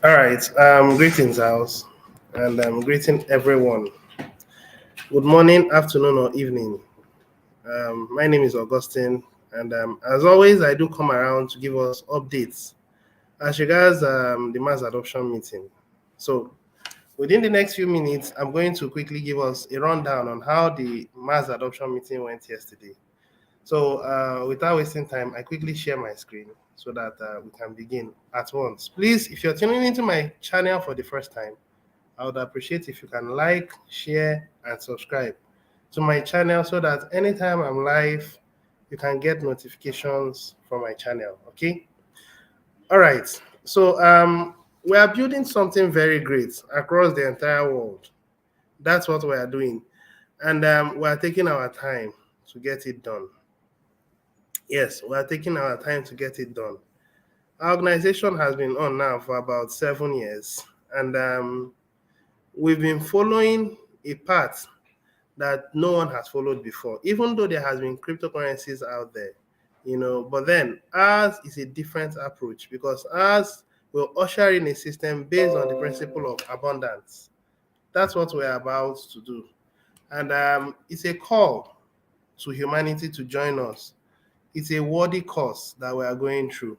All right. Greetings, house, and greeting everyone. Good morning, afternoon, or evening. My name is Augustine, and as always, I do come around to give us updates as regards the mass adoption meeting. So, within the next few minutes, I'm going to quickly give us a rundown on how the mass adoption meeting went yesterday. So, without wasting time, I quickly share my screen so that we can begin at once. Please, if you're tuning into my channel for the first time, I would appreciate if you can like, share, and subscribe to my channel so that anytime I'm live, you can get notifications from my channel. Okay. All right. So we are building something very great across the entire world. That's what we are doing, and we are taking our time to get it done. Yes, we are taking our time to get it done. Our organization has been on now for about 7 years, and we've been following a path that no one has followed before, even though there has been cryptocurrencies out there, but then ours is a different approach because ours will usher in a system based on the principle of abundance. That's what we're about to do. And it's a call to humanity to join us. It's a worthy cause that we are going through.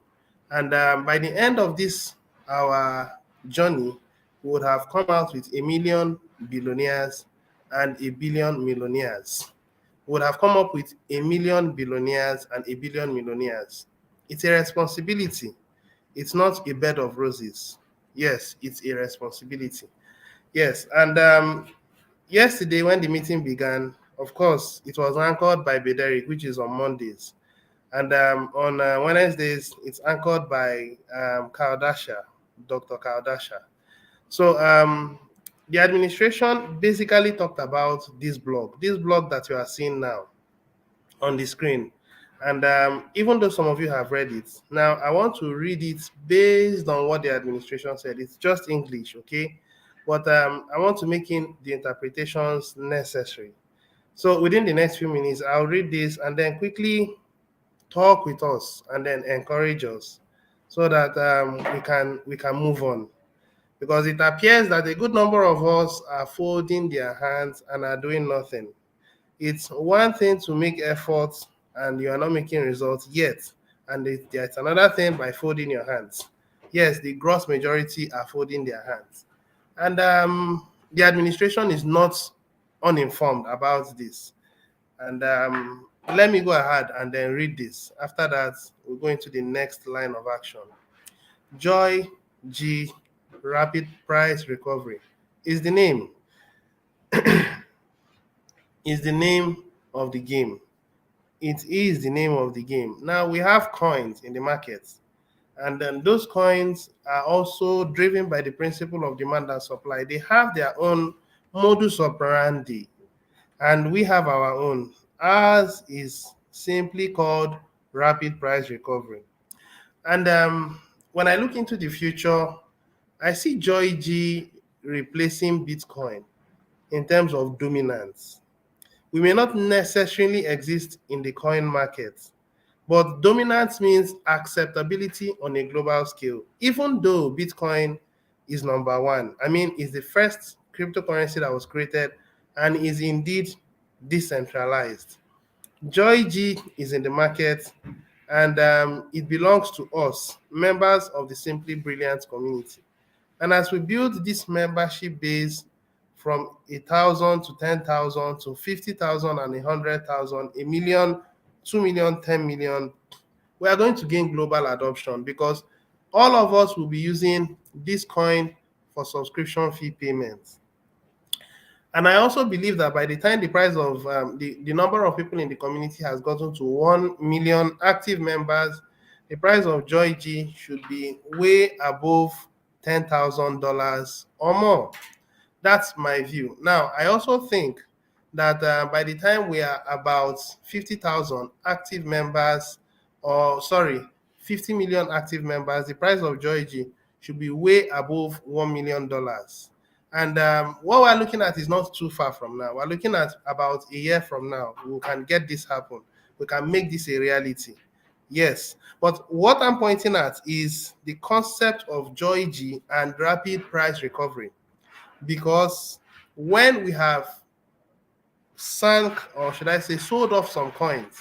And by the end of this, our journey, we would have come out with a million billionaires and a billion millionaires. We would have come up with a million billionaires and a billion millionaires. It's a responsibility. It's not a bed of roses. Yes, it's a responsibility. Yes, and yesterday when the meeting began, of course, it was anchored by Bederic, which is on Mondays. And on Wednesdays, it's anchored by Kaldasha, Dr. Kaldasha. So the administration basically talked about this blog that you are seeing now on the screen. And even though some of you have read it, now I want to read it based on what the administration said. It's just English, okay? But I want to make in the interpretations necessary. So within the next few minutes, I'll read this and then quickly talk with us and then encourage us so that we can move on, because it appears that a good number of us are folding their hands and are doing nothing. It's one thing to make efforts and you are not making results yet, and there's another thing by folding your hands. Yes, the gross majority are folding their hands, and the administration is not uninformed about this. And let me go ahead and then read this. After that, we'll go into the next line of action. Joy G Rapid Price Recovery is the name, is the name of the game. It is the name of the game. Now we have coins in the market, and then those coins are also driven by the principle of demand and supply. They have their own modus operandi, and we have our own. Ours is simply called rapid price recovery. And when I look into the future, I see Joy G replacing Bitcoin in terms of dominance. We may not necessarily exist in the coin market, but dominance means acceptability on a global scale. Even though Bitcoin is number one, I mean, it's the first cryptocurrency that was created and is indeed decentralized. Joy G is in the market, and it belongs to us, members of the Simply Brilliant community. And as we build this membership base from 1,000 to 10,000 to 50,000 and 100,000, a million, 2 million, 10 million, we are going to gain global adoption because all of us will be using this coin for subscription fee payments. And I also believe that by the time the price of the number of people in the community has gotten to 1 million active members, the price of Joy G should be way above $10,000 or more. That's my view. Now, I also think that by the time we are about 50,000 active members, or sorry, 50 million active members, the price of Joy G should be way above $1 million. And what we're looking at is not too far from now. We're looking at about a year from now. We can get this happen. We can make this a reality. Yes, but what I'm pointing at is the concept of Joy G and rapid price recovery. Because when we have sank, or should I say, sold off some coins,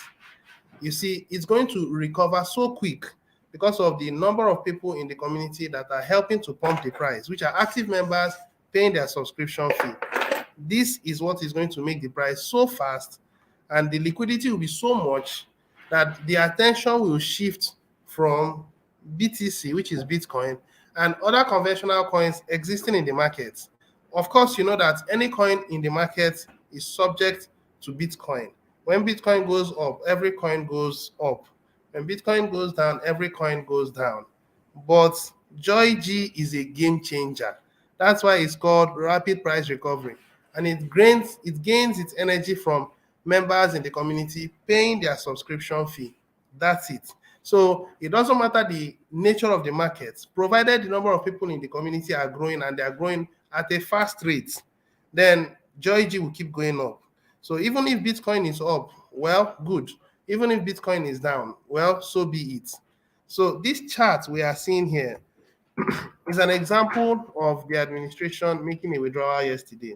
you see, it's going to recover so quick because of the number of people in the community that are helping to pump the price, which are active members paying their subscription fee. This is what is going to make the price so fast, and the liquidity will be so much that the attention will shift from BTC, which is Bitcoin, and other conventional coins existing in the market. Of course, you know that any coin in the market is subject to Bitcoin. When Bitcoin goes up, every coin goes up. When Bitcoin goes down, every coin goes down. But Joy G is a game changer. That's why it's called rapid price recovery. And it gains its energy from members in the community paying their subscription fee. That's it. So it doesn't matter the nature of the market, provided the number of people in the community are growing and they are growing at a fast rate, then Joy G will keep going up. So even if Bitcoin is up, well, good. Even if Bitcoin is down, well, so be it. So this chart we are seeing here is an example of the administration making a withdrawal yesterday.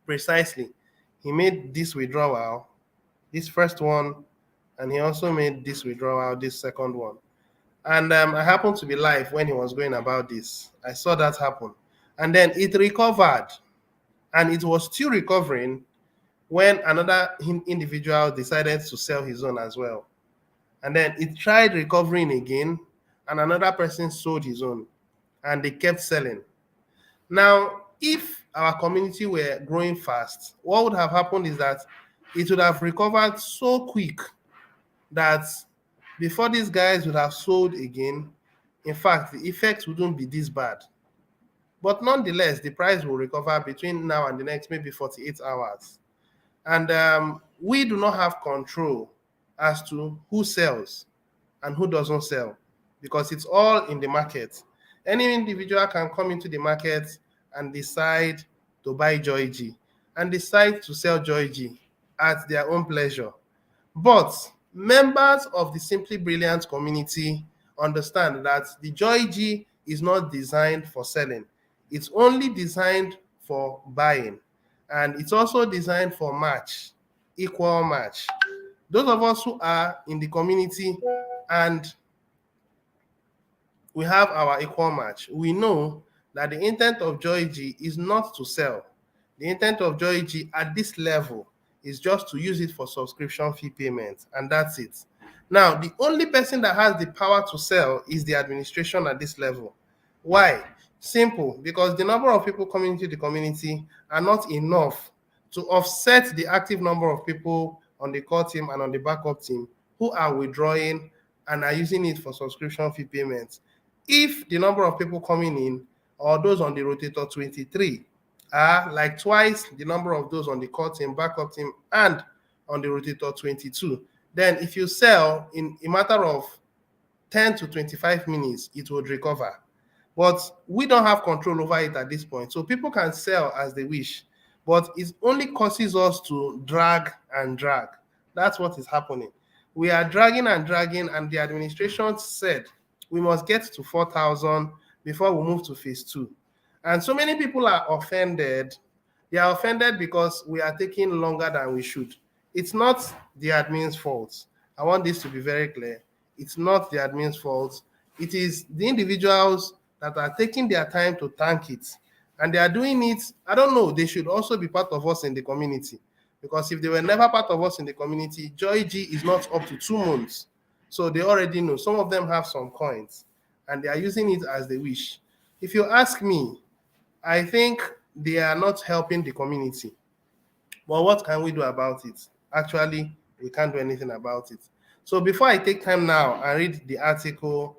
Precisely. He made this withdrawal, this first one, and he also made this withdrawal, this second one. And I happened to be live when he was going about this. I saw that happen. And then it recovered, and it was still recovering when another individual decided to sell his own as well. And then it tried recovering again, and another person sold his own, and they kept selling. Now, if our community were growing fast, what would have happened is that it would have recovered so quick that before these guys would have sold again, in fact, the effect wouldn't be this bad. But nonetheless, the price will recover between now and the next maybe 48 hours. And we do not have control as to who sells and who doesn't sell, because it's all in the market. Any individual can come into the market and decide to buy Joy G and decide to sell Joy G at their own pleasure. But members of the Simply Brilliant community understand that the Joy G is not designed for selling. It's only designed for buying. And it's also designed for match, equal match. Those of us who are in the community and we have our equal match, we know that the intent of Joy G is not to sell. The intent of Joy G at this level is just to use it for subscription fee payments, and that's it. Now, the only person that has the power to sell is the administration at this level. Why? Simple, because the number of people coming into the community are not enough to offset the active number of people on the core team and on the backup team who are withdrawing and are using it for subscription fee payments. If the number of people coming in, or those on the rotator 23, are like twice the number of those on the core team, backup team, and on the rotator 22, then if you sell in a matter of 10 to 25 minutes, it would recover. But we don't have control over it at this point. So people can sell as they wish, but it only causes us to drag and drag. That's what is happening. We are dragging and dragging, and the administration said we must get to 4,000 before we move to phase 2. And so many people are offended. They are offended because we are taking longer than we should. It's not the admin's fault. I want this to be very clear. It's not the admin's fault. It is the individuals that are taking their time to tank it. And they are doing it, I don't know, they should also be part of us in the community. Because if they were never part of us in the community, Joy G is not up to 2 months. So they already know. Some of them have some coins, and they are using it as they wish. If you ask me, I think they are not helping the community. But what can we do about it? Actually, we can't do anything about it. So before I take time now and read the article,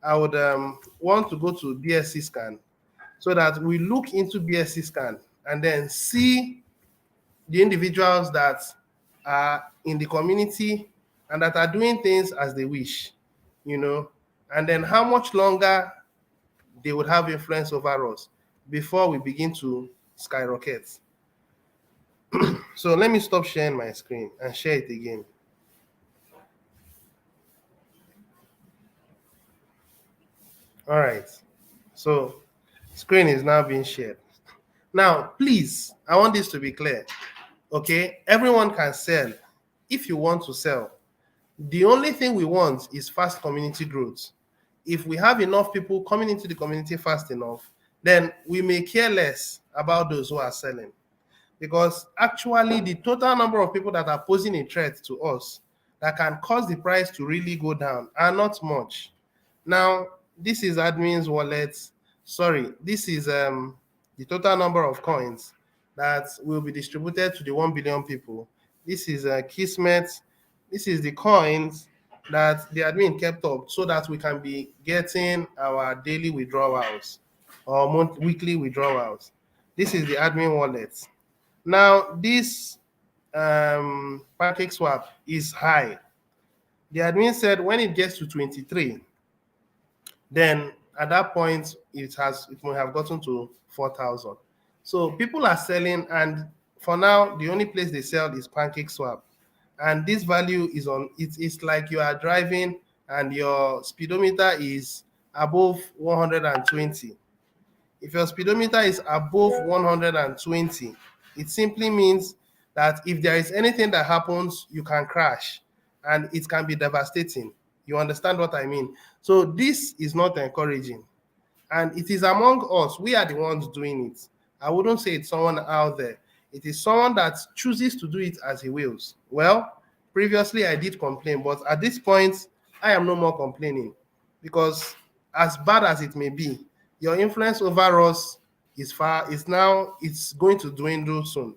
I would want to go to BSC scan so that we look into BSC scan and then see the individuals that are in the community and that are doing things as they wish, and then how much longer they would have influence over us before we begin to skyrocket. So let me stop sharing my screen and share it again. All right. So screen is now being shared. Now, please, I want this to be clear. Okay, everyone can sell if you want to sell. The only thing we want is fast community growth. If we have enough people coming into the community fast enough, then we may care less about those who are selling. Because actually, the total number of people that are posing a threat to us that can cause the price to really go down are not much. Now, this is admin's wallet. Sorry, this is the total number of coins that will be distributed to the 1 billion people. This is Kismet. This is the coins that the admin kept up so that we can be getting our daily withdrawals or weekly withdrawals. This is the admin wallet. Now, this pancake swap is high. The admin said when it gets to 23, then at that point it will have gotten to 4,000. So people are selling, and for now the only place they sell is pancake swap, and this value is on it's like you are driving and your speedometer is above 120. If your speedometer is above 120, it simply means that if there is anything that happens, you can crash and it can be devastating. You understand what I mean? So this is not encouraging. And it is among us. We are the ones doing it. I wouldn't say it's someone out there. It is someone that chooses to do it as he wills. Well, previously I did complain, but at this point, I am no more complaining because as bad as it may be, your influence over us it's going to dwindle soon.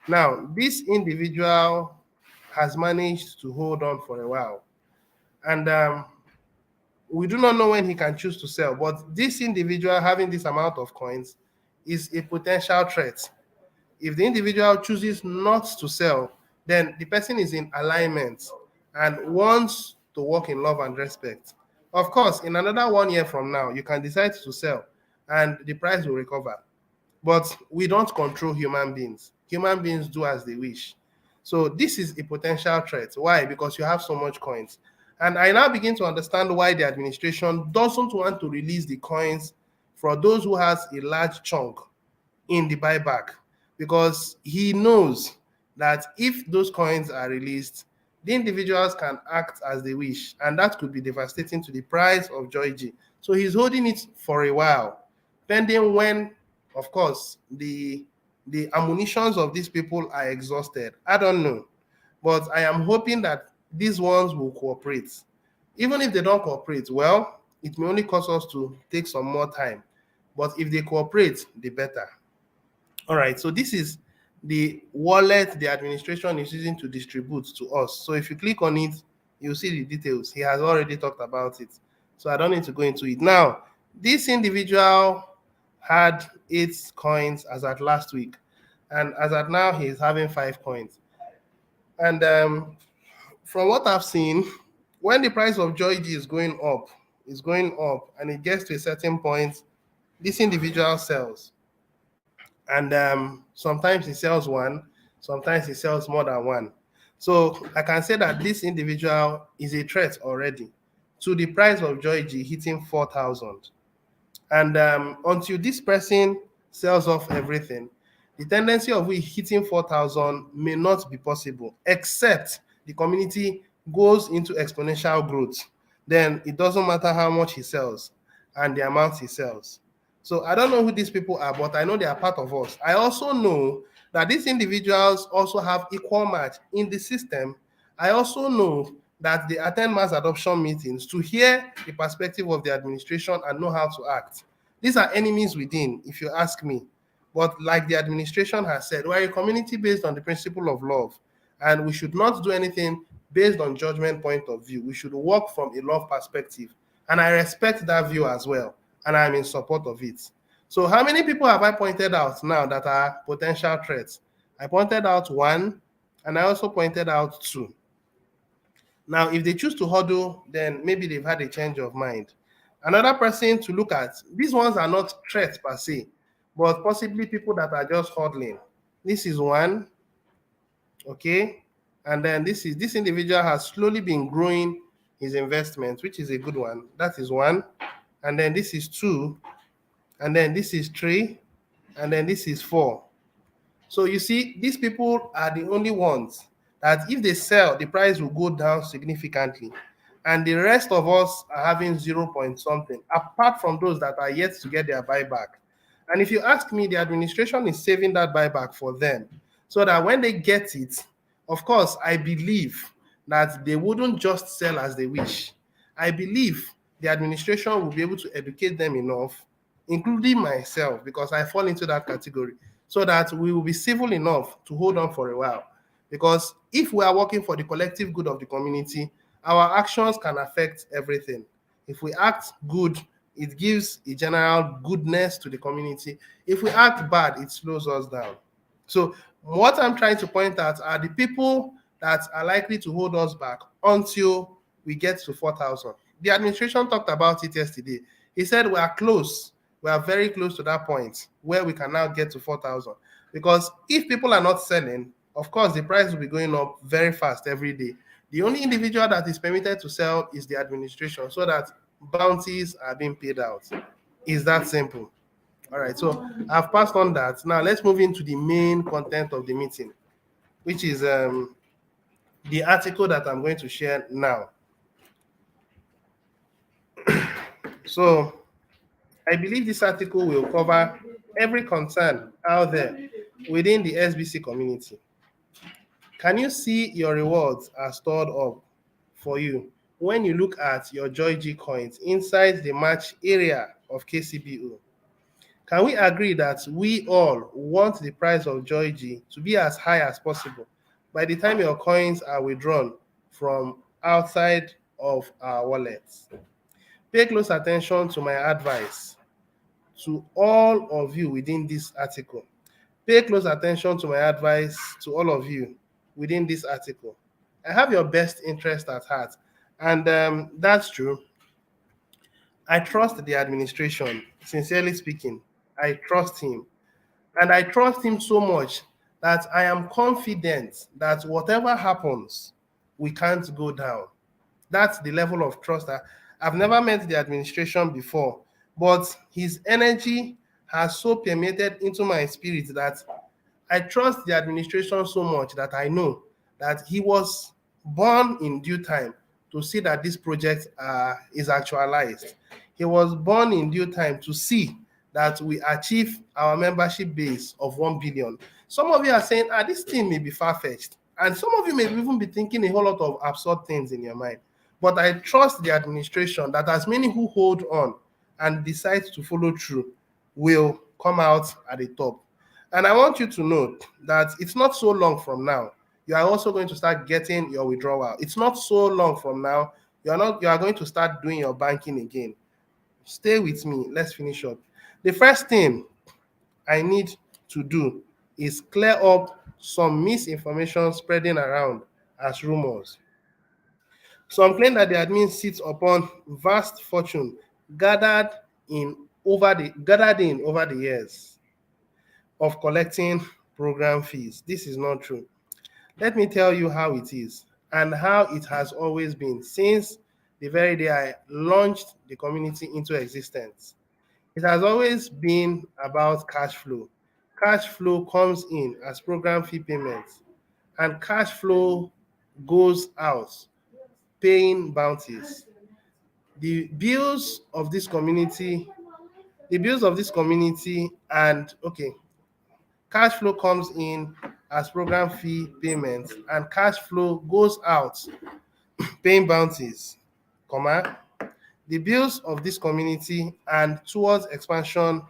Now, this individual has managed to hold on for a while. And we do not know when he can choose to sell, but this individual having this amount of coins is a potential threat. If the individual chooses not to sell, then the person is in alignment and wants to work in love and respect. Of course, in another 1 year from now, you can decide to sell and the price will recover. But we don't control human beings. Human beings do as they wish. So this is a potential threat. Why? Because you have so much coins. And I now begin to understand why the administration doesn't want to release the coins for those who has a large chunk in the buyback, because he knows that if those coins are released, the individuals can act as they wish, and that could be devastating to the price of Joy G. So he's holding it for a while, pending when, of course, the ammunitions of these people are exhausted. I don't know, but I am hoping that these ones will cooperate. Even if they don't cooperate, well, it may only cause us to take some more time. But if they cooperate, the better. All right, so this is the wallet the administration is using to distribute to us. So if you click on it, you'll see the details. He has already talked about it. So I don't need to go into it. Now, this individual had 8 coins as at last week. And as at now, he's having 5 coins. And from what I've seen, when the price of Joy G is going up, and it gets to a certain point, this individual sells. And sometimes he sells one, sometimes he sells more than one. So I can say that this individual is a threat already to the price of Joy G hitting 4,000. And until this person sells off everything, the tendency of we hitting 4,000 may not be possible, except the community goes into exponential growth. Then it doesn't matter how much he sells and the amount he sells. So I don't know who these people are, but I know they are part of us. I also know that these individuals also have equal match in the system. I also know that they attend mass adoption meetings to hear the perspective of the administration and know how to act. These are enemies within, if you ask me. But like the administration has said, we're a community based on the principle of love, and we should not do anything based on judgment point of view. We should work from a love perspective. And I respect that view as well, and I'm in support of it. So how many people have I pointed out now that are potential threats? I pointed out 1, and I also pointed out 2. Now, if they choose to huddle, then maybe they've had a change of mind. Another person to look at, these ones are not threats per se, but possibly people that are just huddling. This is 1, okay? And then this individual has slowly been growing his investment, which is a good one. That is 1. and then this is 2, and then this is 3, and then this is 4. So you see, these people are the only ones that if they sell, the price will go down significantly. And the rest of us are having 0 point something, apart from those that are yet to get their buyback. And if you ask me, the administration is saving that buyback for them so that when they get it, of course, I believe that they wouldn't just sell as they wish. I believe the administration will be able to educate them enough, including myself, because I fall into that category, so that we will be civil enough to hold on for a while. Because if we are working for the collective good of the community, our actions can affect everything. If we act good, it gives a general goodness to the community. If we act bad, it slows us down. So what I'm trying to point out are the people that are likely to hold us back until we get to 4,000. The administration talked about it yesterday. He said we are close. We are very close to that point where we can now get to 4,000. Because if people are not selling, of course, the price will be going up very fast every day. The only individual that is permitted to sell is the administration, so that bounties are being paid out. Is that simple? All right, so I've passed on that. Now let's move into the main content of the meeting, which is the article that I'm going to share now. So I believe this article will cover every concern out there within the SBC community. Can you see your rewards are stored up for you when you look at your JoyG coins inside the match area of KCBO? Can we agree that we all want the price of JoyG to be as high as possible by the time your coins are withdrawn from outside of our wallets? Pay close attention to my advice to all of you within this article. Pay close attention to my advice to all of you within this article. I have your best interest at heart, and that's true. I trust the administration, sincerely speaking. I trust him. And I trust him so much that I am confident that whatever happens, we can't go down. That's the level of trust that I've never met the administration before, but his energy has so permeated into my spirit that I trust the administration so much that I know that he was born in due time to see that this project is actualized. He was born in due time to see that we achieve our membership base of 1 billion. Some of you are saying, this thing may be far-fetched. And some of you may even be thinking a whole lot of absurd things in your mind. But I trust the administration that as many who hold on and decide to follow through will come out at the top. And I want you to know that it's not so long from now. You are also going to start getting your withdrawal. It's not so long from now. You are going to start doing your banking again. Stay with me. Let's finish up. The first thing I need to do is clear up some misinformation spreading around as rumors. Some claim that the admin sits upon vast fortune gathered in over the years of collecting program fees. This is not true. Let me tell you how it is and how it has always been since the very day I launched the community into existence. It has always been about cash flow. Cash flow comes in as program fee payments, and cash flow goes out paying bounties. The bills of this community, and cash flow comes in as program fee payments, and cash flow goes out paying bounties, the bills of this community and towards expansion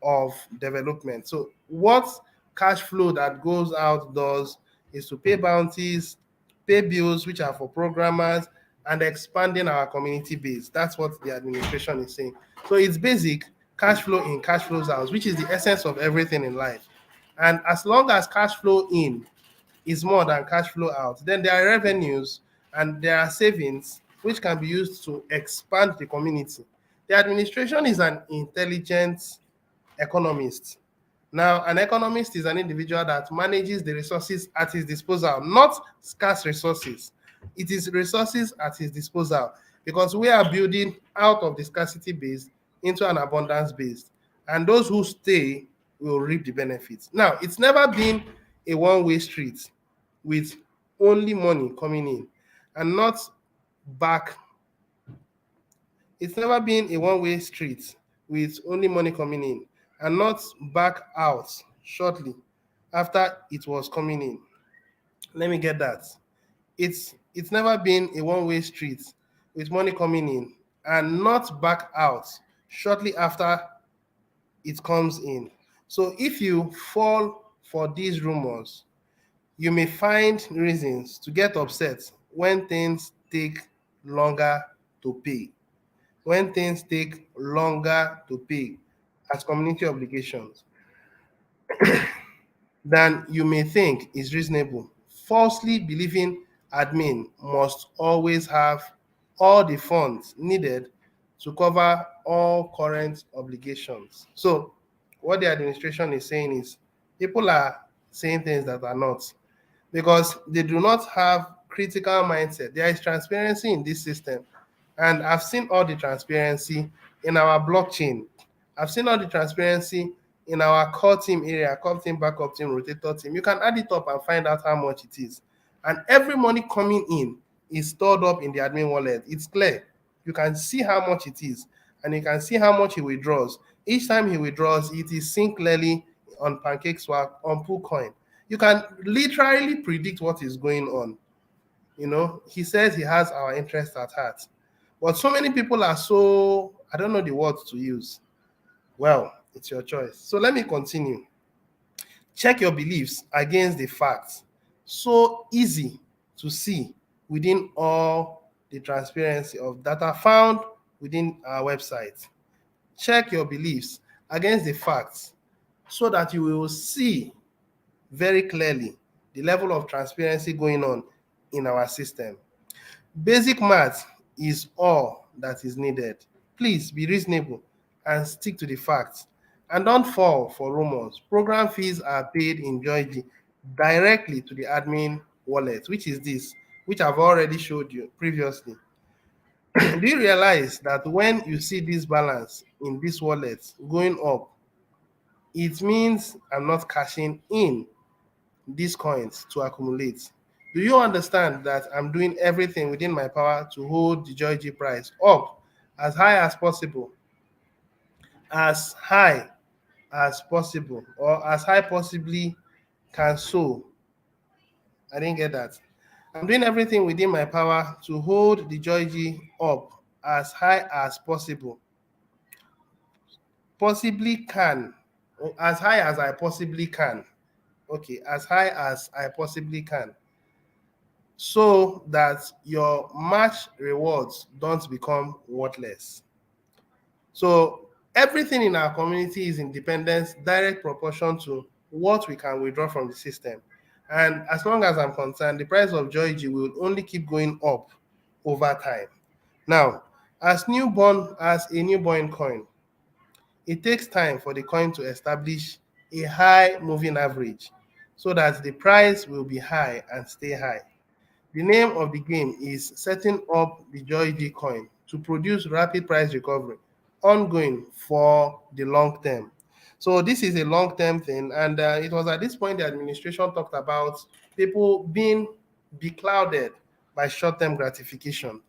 of development. So what cash flow that goes out does is to pay bounties, pay bills which are for programmers, and expanding our community base. That's what the administration is saying. So it's basic cash flow in, cash flows out, which is the essence of everything in life. And as long as cash flow in is more than cash flow out, then there are revenues and there are savings which can be used to expand the community. The administration is an intelligent economist. Now, an economist is an individual that manages the resources at his disposal, not scarce resources. It is resources at his disposal, because we are building out of the scarcity based into an abundance based. And those who stay will reap the benefits. Now, it's never been a one-way street with only money coming in and not back. It's never been a one-way street with only money coming in and not back out shortly after it was coming in. Let me get that. It's never been a one-way street with money coming in and not back out shortly after it comes in. So if you fall for these rumors, you may find reasons to get upset when things take longer to pay. When things take longer to pay as community obligations than you may think is reasonable, falsely believing admin must always have all the funds needed to cover all current obligations. So, what the administration is saying is people are saying things that are not because they do not have critical mindset. There is transparency in this system, and I've seen all the transparency in our blockchain. I've seen all the transparency in our core team area, core team, backup team, rotator team. You can add it up and find out how much it is. And every money coming in is stored up in the admin wallet. It's clear. You can see how much it is, and you can see how much he withdraws. Each time he withdraws, it is seen clearly on PancakeSwap, on PoolCoin. You can literally predict what is going on. He says he has our interest at heart. But so many people are so, I don't know the words to use. Well, it's your choice. So let me continue. Check your beliefs against the facts. So easy to see within all the transparency of data found within our website. Check your beliefs against the facts so that you will see very clearly the level of transparency going on in our system. Basic math is all that is needed. Please be reasonable and stick to the facts. And don't fall for rumors. Program fees are paid in Joygy directly to the admin wallet, which is this, which I've already showed you previously. Do you realize that when you see this balance in this wallet going up, it means I'm not cashing in these coins to accumulate? Do you understand that I'm doing everything within my power to hold the Joygy price up as high as possible, as high as possible, or as high possibly can so? I didn't get that. I'm doing everything within my power to hold the Joygy up as high as possible, possibly can, or as high as I possibly can. Okay, as high as I possibly can, so that your match rewards don't become worthless. So everything in our community is in dependence, direct proportion to what we can withdraw from the system. And as long as I'm concerned, the price of Joygy will only keep going up over time. Now, as a newborn coin, it takes time for the coin to establish a high moving average so that the price will be high and stay high. The name of the game is setting up the Joygy coin to produce rapid price recovery, ongoing for the long term. So this is a long-term thing, and it was at this point the administration talked about people being beclouded by short-term gratification,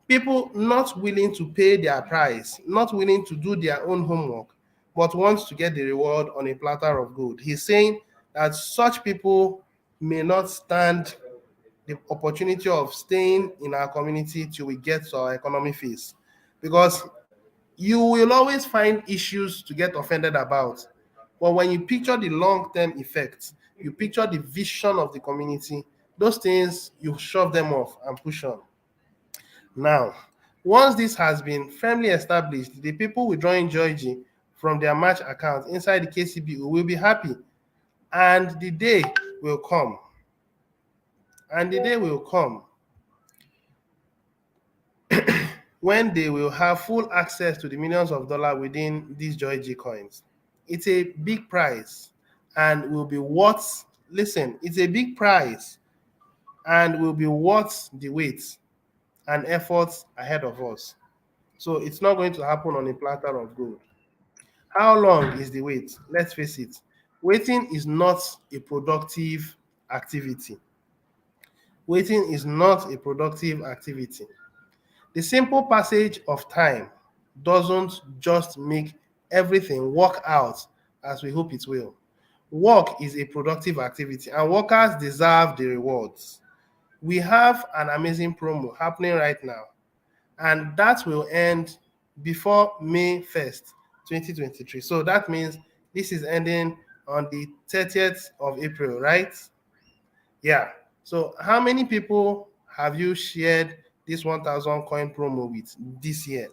people not willing to pay their price, not willing to do their own homework, but wants to get the reward on a platter of gold. He's saying that such people may not stand the opportunity of staying in our community till we get to our economy phase, because you will always find issues to get offended about. But when you picture the long-term effects, you picture the vision of the community, those things, you shove them off and push on. Now, once this has been firmly established, the people withdrawing Joygy from their match account inside the KCB will be happy, and the day will come. And the day will come when they will have full access to the millions of dollars within these Joygy coins. It's a big price and will be worth, listen, it's a big price and will be worth the wait and efforts ahead of us. So it's not going to happen on a platter of gold. How long is the wait? Let's face it, waiting is not a productive activity. Waiting is not a productive activity. The simple passage of time doesn't just make everything work out as we hope it will. Work is a productive activity, and workers deserve the rewards. We have an amazing promo happening right now, and that will end before May 1st, 2023. So that means this is ending on the 30th of April, right? Yeah. So how many people have you shared this 1000 coin promo with this year?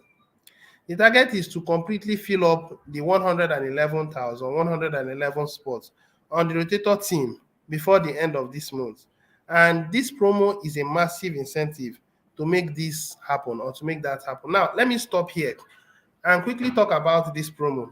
The target is to completely fill up the 111,111 spots on the rotator team before the end of this month. And this promo is a massive incentive to make this happen or to make that happen. Now, let me stop here and quickly talk about this promo.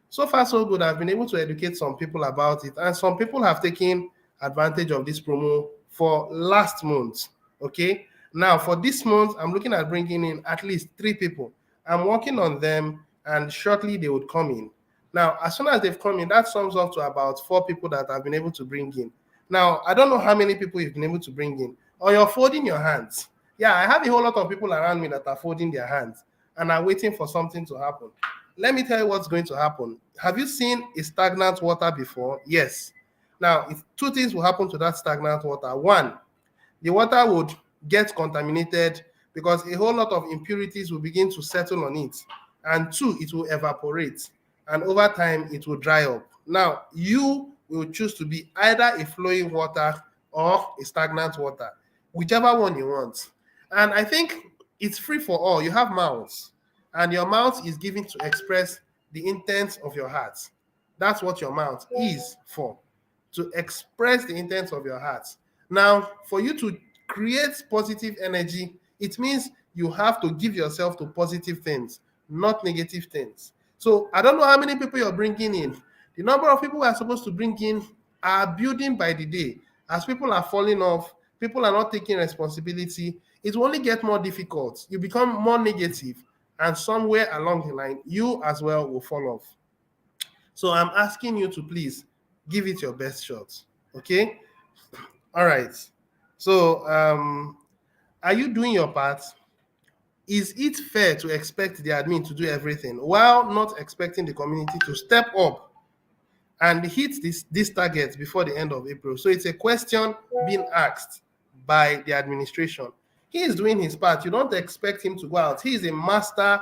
So far, so good. I've been able to educate some people about it, and some people have taken advantage of this promo for last month. Okay. Now, for this month, I'm looking at bringing in at least 3 people. I'm working on them, and shortly they would come in. Now, as soon as they've come in, that sums up to about 4 people that I've been able to bring in. Now, I don't know how many people you've been able to bring in, or you're folding your hands. Yeah, I have a whole lot of people around me that are folding their hands and are waiting for something to happen. Let me tell you what's going to happen. Have you seen a stagnant water before? Yes. Now, if 2 things will happen to that stagnant water. One, the water would get contaminated because a whole lot of impurities will begin to settle on it. And two, it will evaporate. And over time, it will dry up. Now, you will choose to be either a flowing water or a stagnant water, whichever one you want. And I think it's free for all. You have mouths, and your mouth is given to express the intent of your heart. That's what your mouth is for, to express the intent of your heart. Now, for you to create positive energy, it means you have to give yourself to positive things, not negative things. So I don't know how many people you're bringing in. The number of people we are supposed to bring in are building by the day. As people are falling off, people are not taking responsibility, it will only get more difficult. You become more negative, and somewhere along the line, you as well will fall off. So I'm asking you to please give it your best shot. Okay? All right. So are you doing your part? Is it fair to expect the admin to do everything while not expecting the community to step up and hit this target before the end of April? So it's a question being asked by the administration. He is doing his part. You don't expect him to go out. He is a master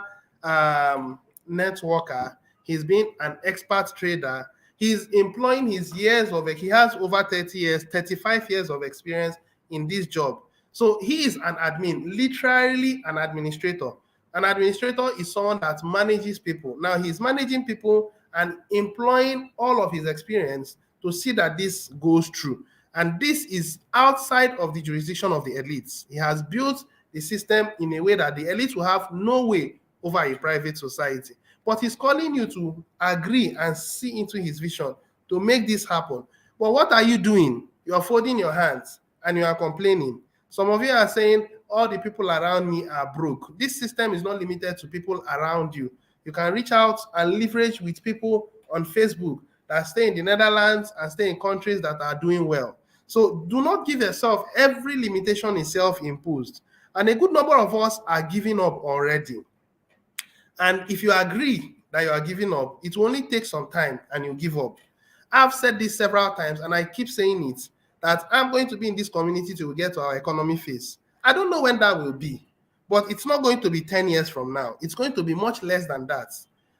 networker. He's been an expert trader. He's employing his years of it. He has over 30 years, 35 years of experience in this job. So he is an admin, literally an administrator. An administrator is someone that manages people. Now he's managing people and employing all of his experience to see that this goes through. And this is outside of the jurisdiction of the elites. He has built the system in a way that the elites will have no way over a private society. But he's calling you to agree and see into his vision to make this happen. But what are you doing? You're folding your hands and you are complaining. Some of you are saying, all the people around me are broke. This system is not limited to people around you. You can reach out and leverage with people on Facebook that stay in the Netherlands and stay in countries that are doing well. So do not give yourself every limitation is self-imposed. And a good number of us are giving up already. And if you agree that you are giving up, it will only take some time and you give up. I've said this several times and I keep saying it, that I'm going to be in this community till we get to our economy phase. I don't know when that will be, but it's not going to be 10 years from now. It's going to be much less than that.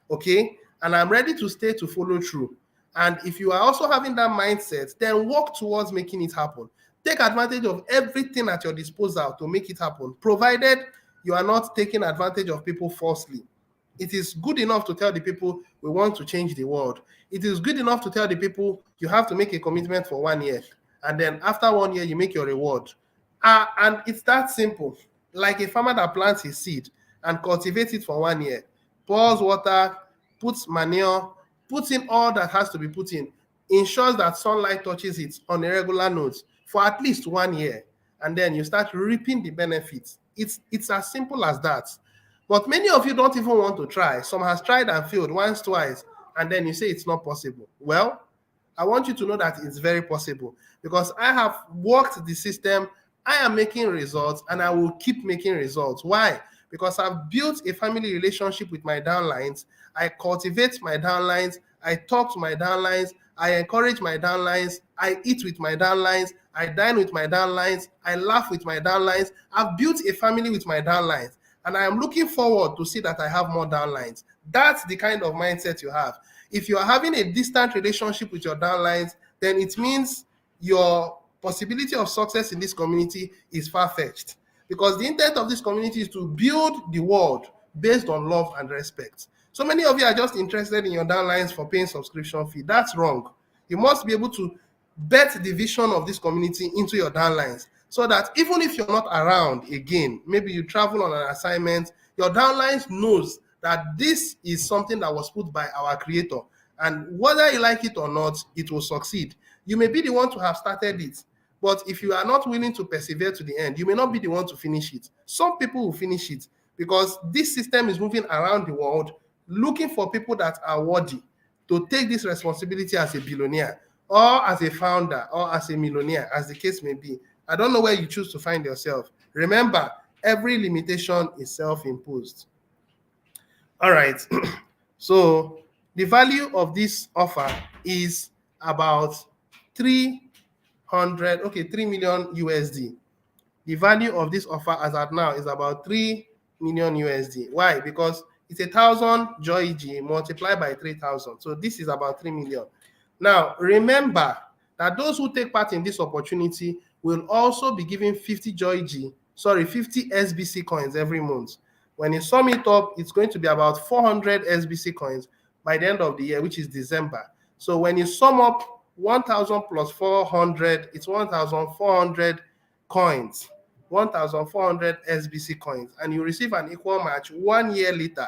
Okay? And I'm ready to stay to follow through. And if you are also having that mindset, then work towards making it happen. Take advantage of everything at your disposal to make it happen, provided you are not taking advantage of people falsely. It is good enough to tell the people we want to change the world. It is good enough to tell the people you have to make a commitment for 1 year. And then after 1 year, you make your reward. And it's that simple. Like a farmer that plants his seed and cultivates it for 1 year, pours water, puts manure, puts in all that has to be put in, ensures that sunlight touches it on a regular note for at least 1 year. And then you start reaping the benefits. It's as simple as that. But many of you don't even want to try. Some has tried and failed once, twice, and then you say it's not possible. Well, I want you to know that it's very possible because I have worked the system. I am making results and I will keep making results. Why? Because I've built a family relationship with my downlines. I cultivate my downlines. I talk to my downlines. I encourage my downlines. I eat with my downlines. I dine with my downlines. I laugh with my downlines. I've built a family with my downlines. And I am looking forward to see that I have more downlines. That's the kind of mindset you have. If you are having a distant relationship with your downlines, then it means your possibility of success in this community is far-fetched. Because the intent of this community is to build the world based on love and respect. So many of you are just interested in your downlines for paying subscription fee. That's wrong. You must be able to bet the vision of this community into your downlines so that even if you're not around again, maybe you travel on an assignment, your downlines knows that this is something that was put by our creator. And whether you like it or not, it will succeed. You may be the one to have started it, but if you are not willing to persevere to the end, you may not be the one to finish it. Some people will finish it because this system is moving around the world looking for people that are worthy to take this responsibility as a billionaire or as a founder or as a millionaire, as the case may be. I don't know where you choose to find yourself. Remember, every limitation is self-imposed. All right. So the value of this offer is about 3 million USD. The value of this offer as at now is about 3 million USD. Why? Because it's 1,000 JOY multiplied by 3,000. So this is about 3 million. Now, remember that those who take part in this opportunity will also be given 50 50 SBC coins every month. When you sum it up, it's going to be about 400 SBC coins by the end of the year, which is December. So when you sum up 1,000 plus 400, it's 1,400 coins, 1,400 SBC coins, and you receive an equal match 1 year later.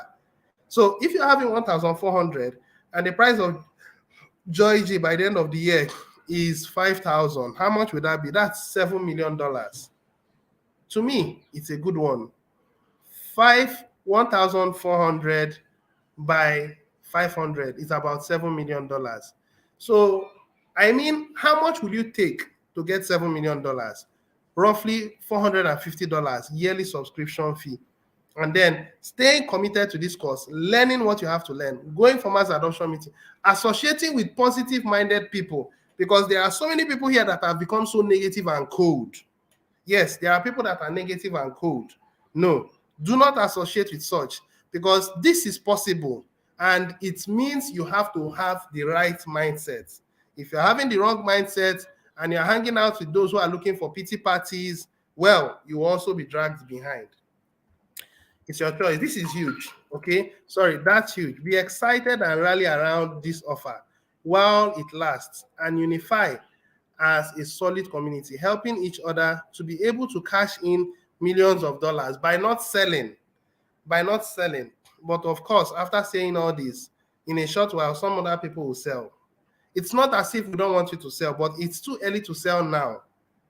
So if you're having 1,400 and the price of JOY by the end of the year is 5,000, how much would that be? That's $7 million. To me, it's a good one. 1,400 by 500 is about $7 million. So, I mean, how much will you take to get $7 million? Roughly $450 yearly subscription fee. And then staying committed to this course, learning what you have to learn, going for mass adoption meeting, associating with positive-minded people, because there are so many people here that have become so negative and cold. Yes, there are people that are negative and cold. No, do not associate with such, because this is possible, and it means you have to have the right mindset. If you're having the wrong mindset and you're hanging out with those who are looking for pity parties, well, you will also be dragged behind. It's your choice. This is huge, okay? Sorry, that's huge. Be excited and rally around this offer while it lasts and unify as a solid community, helping each other to be able to cash in millions of dollars by not selling. But of course, after saying all this, in a short while, some other people will sell. It's not as if we don't want you to sell, but it's too early to sell now.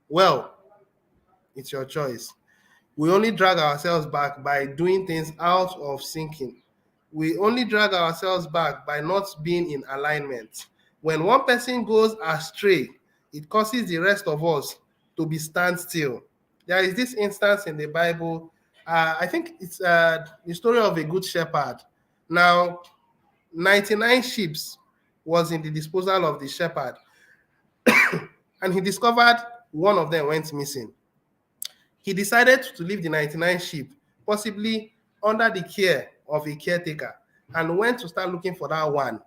Well, it's your choice. We only drag ourselves back by doing things out of syncing. We only drag ourselves back by not being in alignment. When one person goes astray, it causes the rest of us to be standstill. There is this instance in the Bible. I think it's the story of a good shepherd. Now, 99 sheep was in the disposal of the shepherd, and he discovered one of them went missing. He decided to leave the 99 sheep, possibly under the care of a caretaker, and went to start looking for that one.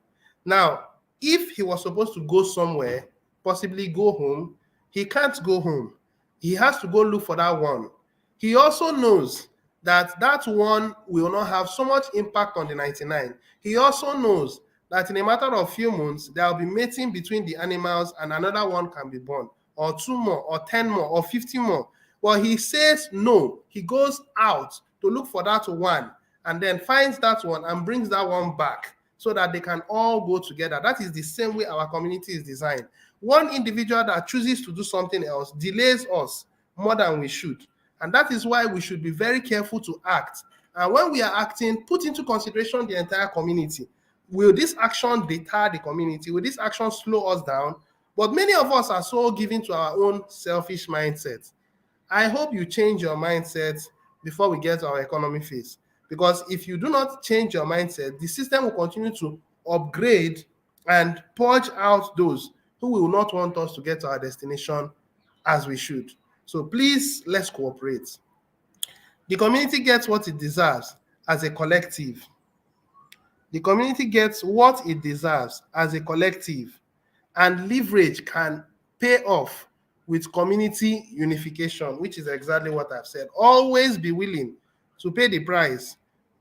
Now, if he was supposed to go somewhere, possibly go home, he can't go home. He has to go look for that one. He also knows that that one will not have so much impact on the 99. He also knows that in a matter of few months, there will be mating between the animals and another one can be born, or 2 more, or 10 more, or 50 more. Well, he says no. He goes out to look for that one and then finds that one and brings that one back so that they can all go together. That is the same way our community is designed. One individual that chooses to do something else delays us more than we should. And that is why we should be very careful to act And when we are acting, put into consideration the entire community. Will this action deter the community? Will this action slow us down? But many of us are so given to our own selfish mindset. I hope you change your mindset before we get to our economy phase. Because if you do not change your mindset, the system will continue to upgrade and purge out those who will not want us to get to our destination as we should. So please, let's cooperate. The community gets what it deserves as a collective. The community gets what it deserves as a collective, and leverage can pay off with community unification, which is exactly what I've said. Always be willing to pay the price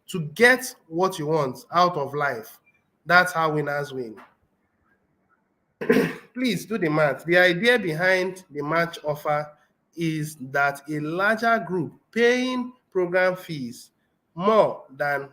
to get what you want out of life. That's how winners win. Please do the math. The idea behind the match offer is that a larger group paying program fees more than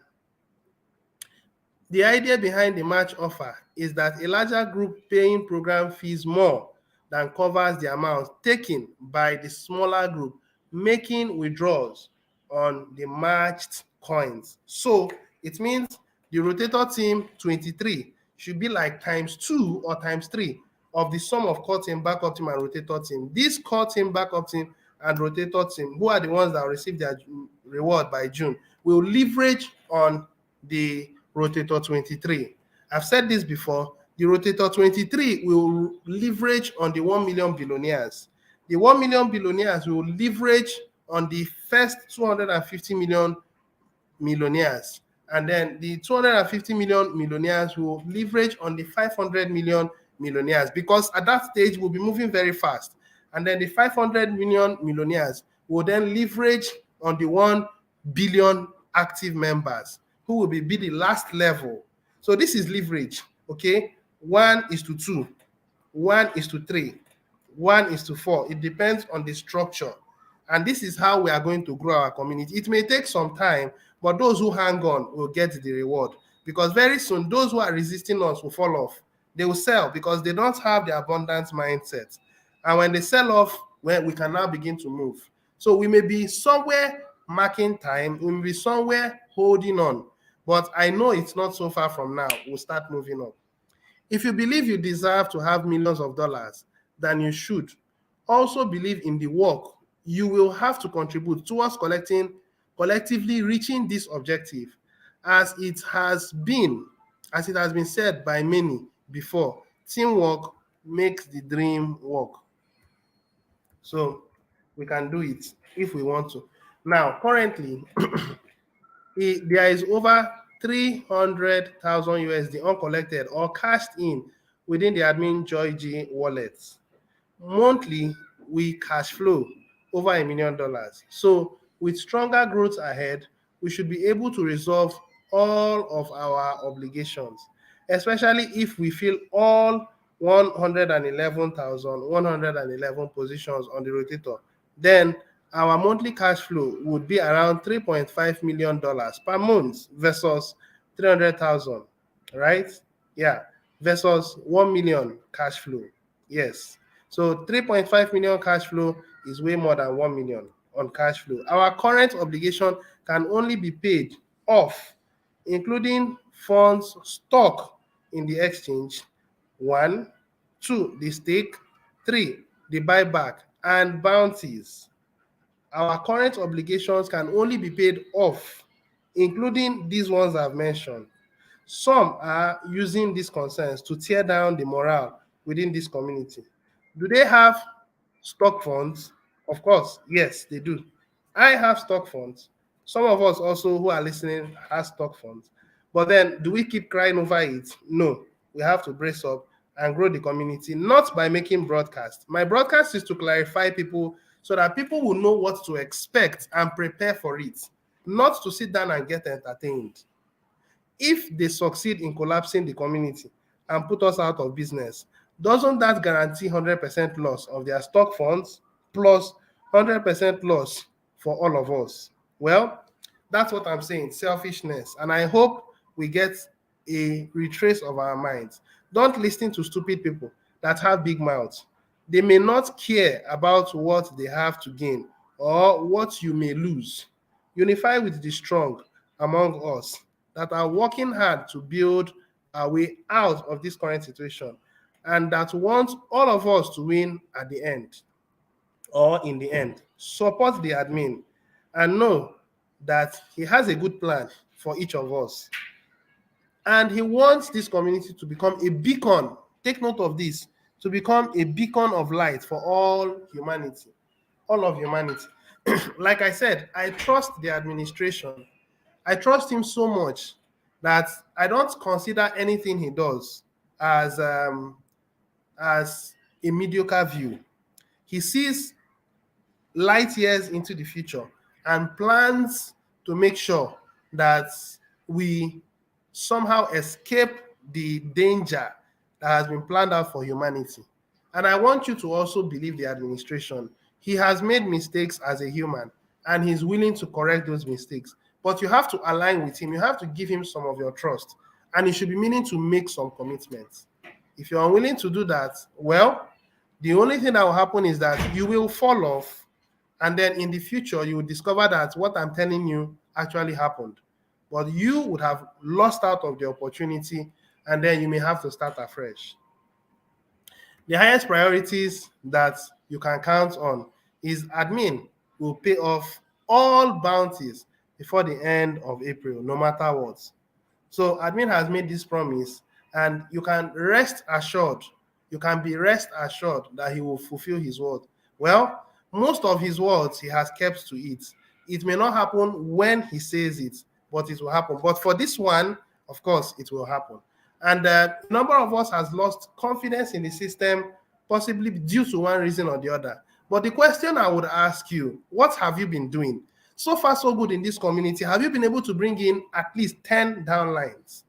The idea behind the match offer is that a larger group paying program fees more than covers the amount taken by the smaller group making withdrawals on the matched coins. So it means the rotator team 23 should be like times 2 or times 3 of the sum of core team, backup team, and rotator team. This core team, backup team, and rotator team, who are the ones that receive their reward by June, will leverage on the rotator 23. I've said this before. The rotator 23 will leverage on the 1 million billionaires. The 1 million billionaires will leverage on the first 250 million millionaires. And then the 250 million millionaires will leverage on the 500 million millionaires, because at that stage we'll be moving very fast. And then the 500 million millionaires will then leverage on the 1 billion active members, who will be the last level. So this is leverage, okay? 1:2, 1:3, 1:4. It depends on the structure. And this is how we are going to grow our community. It may take some time, but those who hang on will get the reward. Because very soon, those who are resisting us will fall off. They will sell because they don't have the abundance mindset. And when they sell off, well, we can now begin to move. So we may be somewhere marking time, we may be somewhere holding on. But I know it's not so far from now. We'll start moving up. If you believe you deserve to have millions of dollars, then you should also believe in the work you will have to contribute towards collectively reaching this objective. As it has been said by many before, teamwork makes the dream work. So we can do it if we want to. Now, currently, there is over 300,000 USD uncollected or cashed in within the admin Joy G wallets. Monthly, we cash flow over $1 million. So with stronger growth ahead, we should be able to resolve all of our obligations, especially if we fill all 111,111 positions on the rotator. Then our monthly cash flow would be around $3.5 million per month versus 300,000, right? Yeah, versus 1 million cash flow. Yes. So 3.5 million cash flow is way more than 1 million on cash flow. Our current obligation can only be paid off, including funds stock in the exchange. 1, 2, the stake. 3, the buyback and bounties. Our current obligations can only be paid off, including these ones I've mentioned. Some are using these concerns to tear down the morale within this community. Do they have stock funds? Of course, yes, they do. I have stock funds. Some of us also who are listening have stock funds. But then, do we keep crying over it? No. We have to brace up and grow the community, not by making broadcasts. My broadcast is to clarify people so that people will know what to expect and prepare for it, not to sit down and get entertained. If they succeed in collapsing the community and put us out of business, doesn't that guarantee 100% loss of their stock funds plus 100% loss for all of us? Well, that's what I'm saying, selfishness. And I hope we get a retrace of our minds. Don't listen to stupid people that have big mouths. They may not care about what they have to gain or what you may lose. Unify with the strong among us that are working hard to build our way out of this current situation and that want all of us to win at the end or in the end. Support the admin and know that he has a good plan for each of us. And he wants this community to become a beacon. Take note of this, to become a beacon of light for all humanity, all of humanity. Like I said, I trust the administration. I trust him so much that I don't consider anything he does as as a mediocre view. He sees light years into the future and plans to make sure that we somehow escape the danger that has been planned out for humanity. And I want you to also believe the administration. He has made mistakes as a human and he's willing to correct those mistakes. But you have to align with him. You have to give him some of your trust. And he should be willing to make some commitments. If you're unwilling to do that, well, the only thing that will happen is that you will fall off. And then in the future, you will discover that what I'm telling you actually happened. But you would have lost out of the opportunity, and then you may have to start afresh. The highest priorities that you can count on is admin will pay off all bounties before the end of April, no matter what. So admin has made this promise, and you can rest assured, you can be rest assured that he will fulfill his word. Well, most of his words he has kept to it. It may not happen when he says it, but it will happen. But for this one, of course, it will happen. And a number of us has lost confidence in the system, possibly due to one reason or the other. But the question I would ask you, what have you been doing? So far, so good in this community. Have you been able to bring in at least 10 downlines?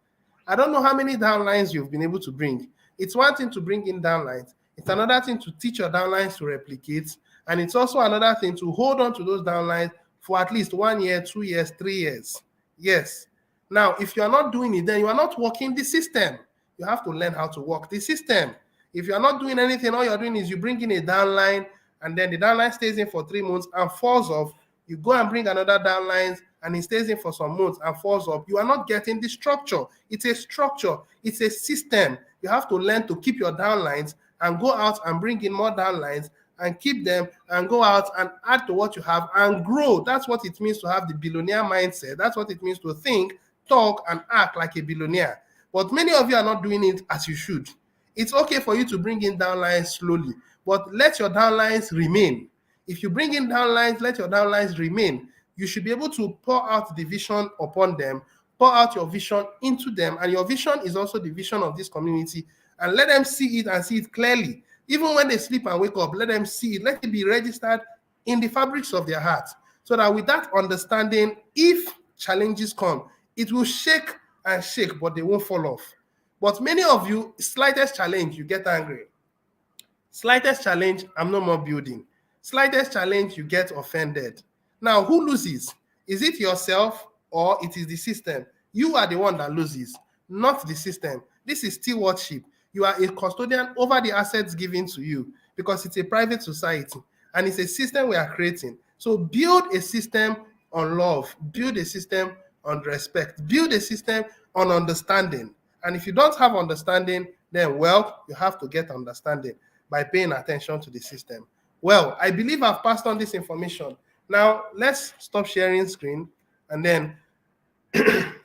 I don't know how many downlines you've been able to bring. It's one thing to bring in downlines. It's another thing to teach your downlines to replicate. And it's also another thing to hold on to those downlines for at least 1 year, 2 years, 3 years. Yes. Now, if you are not doing it, then you are not working the system. You have to learn how to work the system. If you are not doing anything, all you're doing is you bring in a downline, and then the downline stays in for 3 months and falls off. You go and bring another downline, and it stays in for some months and falls off. You are not getting the structure. It's a structure. It's a system. You have to learn to keep your downlines and go out and bring in more downlines and keep them and go out and add to what you have and grow. That's what it means to have the billionaire mindset. That's what it means to think, talk, and act like a billionaire. But many of you are not doing it as you should. It's okay for you to bring in downlines slowly, but let your downlines remain. If you bring in downlines, let your downlines remain. You should be able to pour out the vision upon them, pour out your vision into them, and your vision is also the vision of this community, and let them see it and see it clearly. Even when they sleep and wake up, let them see it. Let it be registered in the fabrics of their hearts, so that with that understanding, if challenges come, it will shake and shake, but they won't fall off. But many of you, slightest challenge, you get angry. Slightest challenge, I'm no more building. Slightest challenge, you get offended. Now, who loses? Is it yourself or it is the system? You are the one that loses, not the system. This is stewardship. You are a custodian over the assets given to you because it's a private society and it's a system we are creating. So build a system on love, build a system on respect, build a system on understanding. And if you don't have understanding, then, well, you have to get understanding by paying attention to the system. Well, I believe I've passed on this information. Now, let's stop sharing screen and then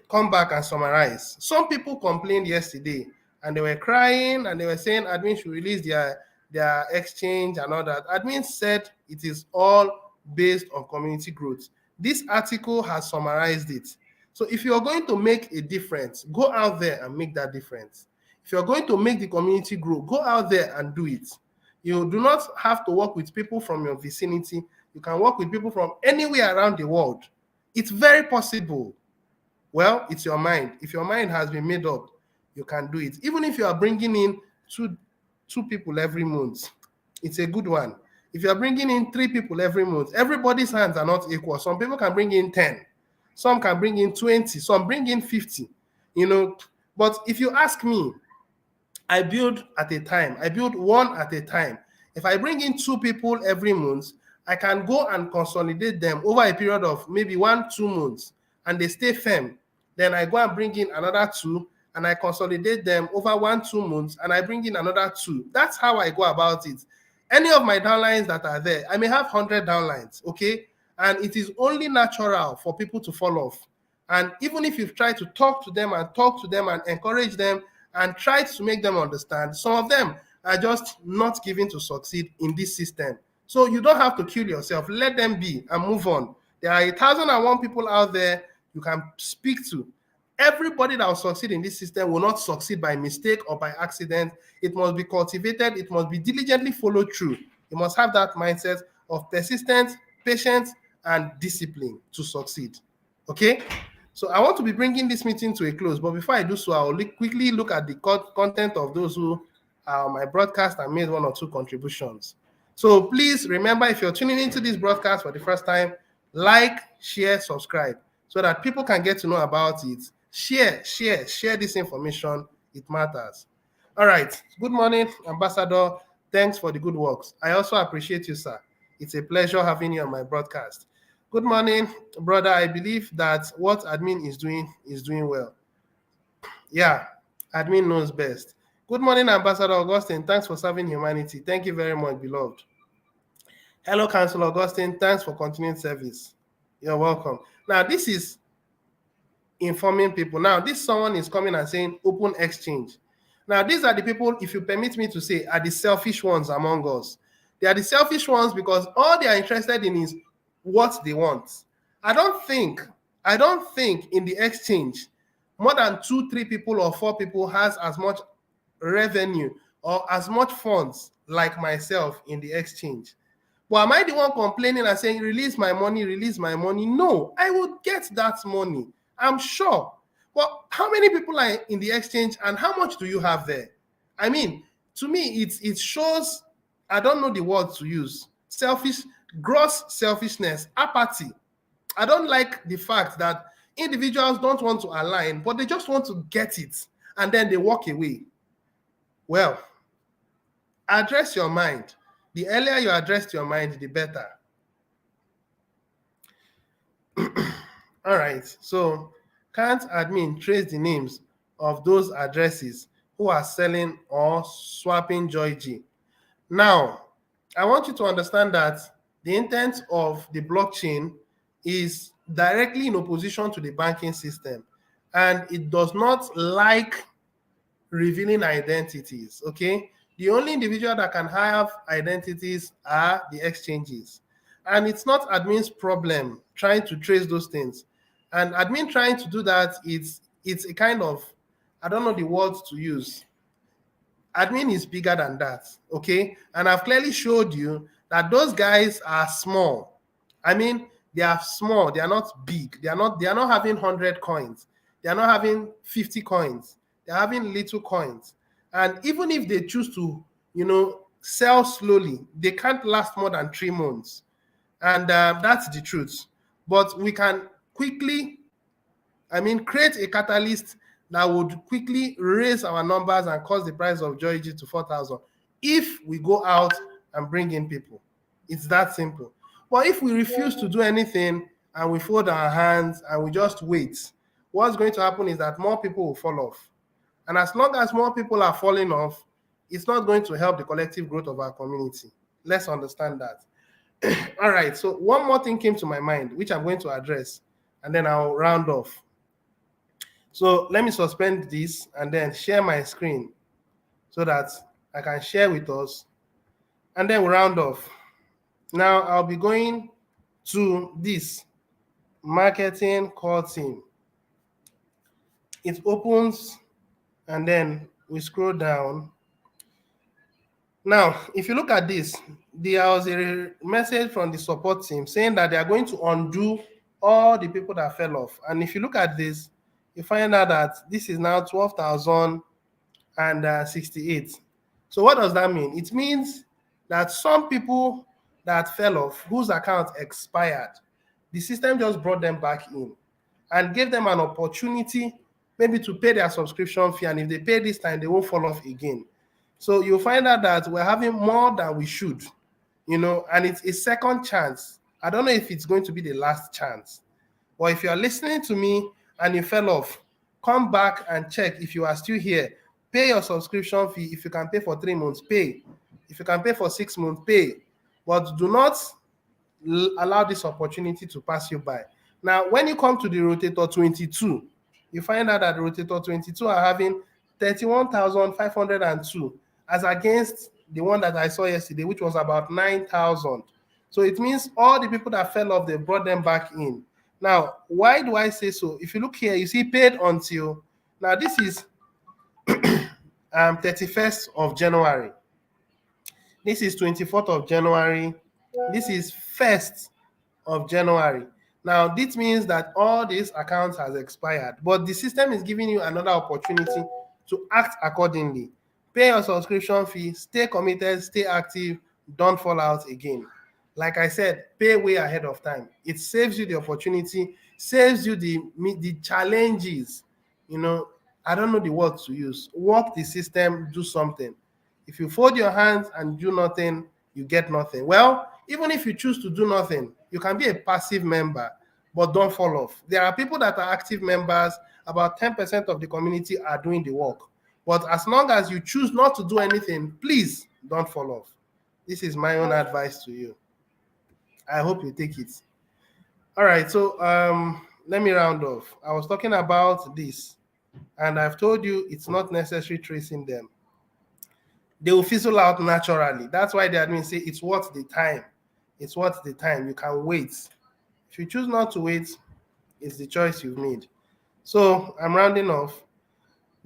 come back and summarize. Some people complained yesterday and they were crying and they were saying admin should release their exchange and all that. Admin said it is all based on community growth. This article has summarized it. So if you're going to make a difference, go out there and make that difference. If you're going to make the community grow, go out there and do it. You do not have to work with people from your vicinity. You can work with people from anywhere around the world. It's very possible. Well, it's your mind. If your mind has been made up, you can do it. Even if you are bringing in two people every month, it's a good one. If you are bringing in 3 people every month, everybody's hands are not equal. Some people can bring in 10. Some can bring in 20. Some bring in 50. But if you ask me, I build at a time. I build one at a time. If I bring in 2 people every month, I can go and consolidate them over a period of maybe 1-2 months. and they stay firm, then I go and bring in another 2 and I consolidate them over 1-2 months and I bring in another 2. That's how I go about it. Any of my downlines that are there, I may have 100 downlines, okay? And it is only natural for people to fall off. And even if you've tried to talk to them and encourage them and try to make them understand, some of them are just not given to succeed in this system. So you don't have to kill yourself. Let them be and move on. There are 1,001 people out there you can speak to. Everybody that will succeed in this system will not succeed by mistake or by accident. It must be cultivated. It must be diligently followed through. You must have that mindset of persistence, patience, and discipline to succeed. Okay? So I want to be bringing this meeting to a close, but before I do so, I'll quickly look at the content of those who are on my broadcast and made 1 or 2 contributions. So please remember, if you're tuning into this broadcast for the first time, like, share, subscribe, so that people can get to know about it. Share this information. It matters. All right. Good morning, Ambassador. Thanks for the good works. I also appreciate you, sir. It's a pleasure having you on my broadcast. Good morning, brother. I believe that what admin is doing well. Yeah, admin knows best. Good morning, Ambassador Augustine. Thanks for serving humanity. Thank you very much, beloved. Hello, Councilor Augustine. Thanks for continuing service. You're welcome. Now, this is informing people. Now, this someone is coming and saying open exchange. Now, these are the people, if you permit me to say, are the selfish ones among us. They are the selfish ones because all they are interested in is what they want. I don't think in the exchange more than 2, 3 people or 4 people has as much revenue or as much funds like myself in the exchange. Well, am I the one complaining and saying, release my money, release my money? No, I will get that money, I'm sure. Well, how many people are in the exchange and how much do you have there? I mean, to me, it shows, I don't know the word to use, gross selfishness, apathy. I don't like the fact that individuals don't want to align, but they just want to get it and then they walk away. Well, address your mind. The earlier you address your mind, the better. All right, so can't admin trace the names of those addresses who are selling or swapping JoyG? Now, I want you to understand that the intent of the blockchain is directly in opposition to the banking system, and it does not like revealing identities, okay? The only individual that can have identities are the exchanges. And it's not admin's problem trying to trace those things. And admin trying to do that, it's a kind of, I don't know the words to use. Admin is bigger than that, okay? And I've clearly showed you that those guys are small. I mean, they are small, they are not big. They are not having 100 coins. They are not having 50 coins. They're having little coins. And even if they choose to, sell slowly, they can't last more than 3 months. And that's the truth. But we can quickly, create a catalyst that would quickly raise our numbers and cause the price of JoyG to 4,000 if we go out and bring in people. It's that simple. But if we refuse to do anything and we fold our hands and we just wait, what's going to happen is that more people will fall off. And as long as more people are falling off, it's not going to help the collective growth of our community. Let's understand that. All right, so one more thing came to my mind, which I'm going to address, and then I'll round off. So let me suspend this and then share my screen so that I can share with us, and then we'll round off. Now I'll be going to this marketing core team. It opens and then we scroll down. Now, if you look at this, there was a message from the support team saying that they are going to undo all the people that fell off. And if you look at this, you find out that this is now 12,068. So what does that mean? It means that some people that fell off, whose account expired, the system just brought them back in and gave them an opportunity maybe to pay their subscription fee, and if they pay this time, they won't fall off again. So you'll find out that we're having more than we should, and it's a second chance. I don't know if it's going to be the last chance, Or if you are listening to me and you fell off, come back and check if you are still here. Pay your subscription fee. If you can pay for 3 months, pay. If you can pay for 6 months, pay. But do not allow this opportunity to pass you by. Now, when you come to the Rotator 22, you find out that the Rotator 22 are having 31,502 as against the one that I saw yesterday, which was about 9,000. So it means all the people that fell off, they brought them back in. Now, why do I say so? If you look here, you see paid until, now this is 31st of January. This is 24th of January. This is 1st of January. Now, this means that all these accounts has expired, but the system is giving you another opportunity to act accordingly. Pay your subscription fee, stay committed, stay active, don't fall out again. Like I said, pay way ahead of time. It saves you the opportunity, saves you the challenges. You know, I don't know the word to use. Work the system, do something. If you fold your hands and do nothing, you get nothing. Well, even if you choose to do nothing, you can be a passive member, but don't fall off. There are people that are active members. About 10% of the community are doing the work. But as long as you choose not to do anything, please don't fall off. This is my own advice to you. I hope you take it. All right, so let me round off. I was talking about this, and I've told you it's not necessary tracing them. They will fizzle out naturally. That's why the admin say it's worth the time. It's worth the time. You can wait. If you choose not to wait, it's the choice you've made. So I'm rounding off.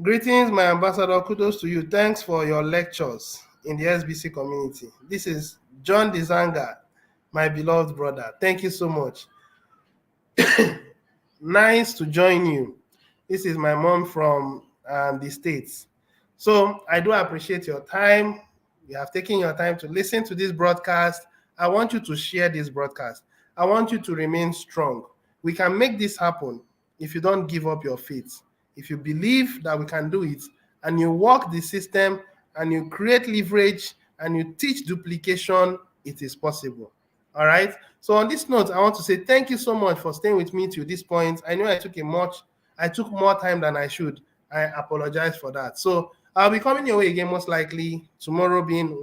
Greetings, my ambassador. Kudos to you. Thanks for your lectures in the SBC community. This is John Dizanga, my beloved brother. Thank you so much. Nice to join you. This is my mom from the States. So I do appreciate your time. You have taken your time to listen to this broadcast. I want you to share this broadcast. I want you to remain strong. We can make this happen if you don't give up your faith. If you believe that we can do it, and you work the system, and you create leverage, and you teach duplication, it is possible. All right. So on this note, I want to say thank you so much for staying with me to this point. I know I took more time than I should. I apologize for that. So I'll be coming your way again, most likely tomorrow being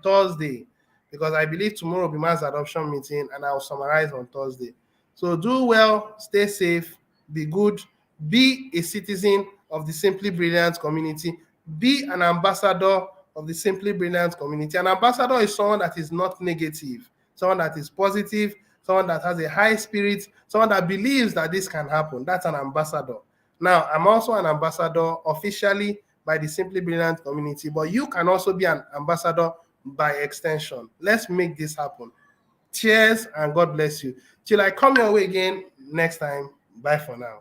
Thursday, because I believe tomorrow will be mass adoption meeting, and I'll summarize on Thursday. So do well, stay safe, be good, be a citizen of the Simply Brilliant community, be an ambassador of the Simply Brilliant community. An ambassador is someone that is not negative, someone that is positive, someone that has a high spirit, someone that believes that this can happen. That's an ambassador. Now, I'm also an ambassador officially by the Simply Brilliant community, but you can also be an ambassador by extension. Let's make this happen. Cheers and God bless you. Till I come your way again next time. Bye for now.